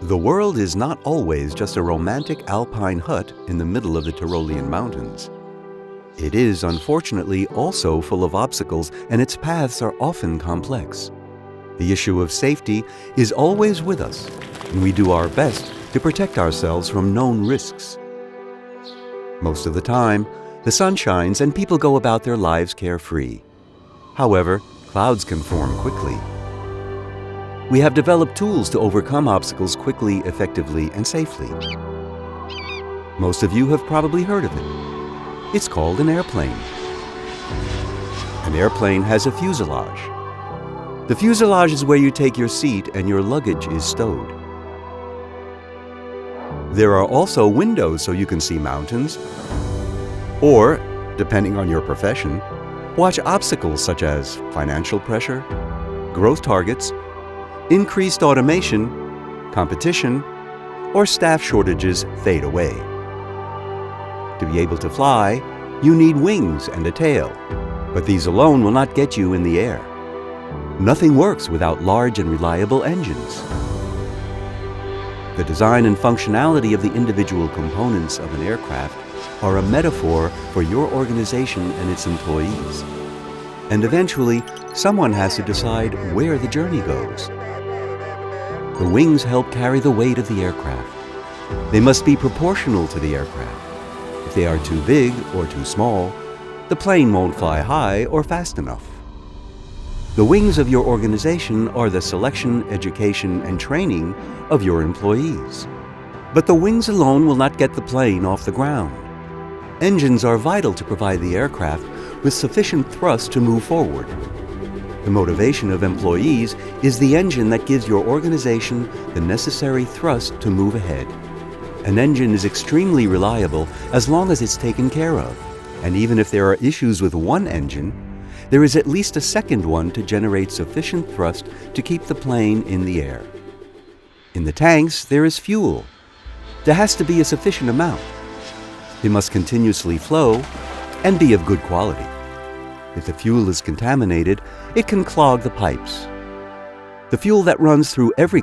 The world is not always just a romantic alpine hut in the middle of the Tyrolean mountains. It is, unfortunately, also full of obstacles, and its paths are often complex. The issue of safety is always with us, and we do our best to protect ourselves from known risks. Most of the time, the sun shines and people go about their lives carefree. However, clouds can form quickly. We have developed tools to overcome obstacles quickly, effectively, and safely. Most of you have probably heard of it. It's called an airplane. An airplane has a fuselage. The fuselage is where you take your seat and your luggage is stowed. There are also windows so you can see mountains, or, depending on your profession, watch obstacles such as financial pressure, growth targets, increased automation, competition, or staff shortages fade away. To be able to fly, you need wings and a tail, but these alone will not get you in the air. Nothing works without large and reliable engines. The design and functionality of the individual components of an aircraft are a metaphor for your organization and its employees. And eventually, someone has to decide where the journey goes. The wings help carry the weight of the aircraft. They must be proportional to the aircraft. If they are too big or too small, the plane won't fly high or fast enough. The wings of your organization are the selection, education, and training of your employees. But the wings alone will not get the plane off the ground. Engines are vital to provide the aircraft with sufficient thrust to move forward. The motivation of employees is the engine that gives your organization the necessary thrust to move ahead. An engine is extremely reliable as long as it's taken care of. And even if there are issues with one engine, there is at least a second one to generate sufficient thrust to keep the plane in the air. In the tanks, there is fuel. There has to be a sufficient amount. They must continuously flow and be of good quality. If the fuel is contaminated, it can clog the pipes. The fuel that runs through every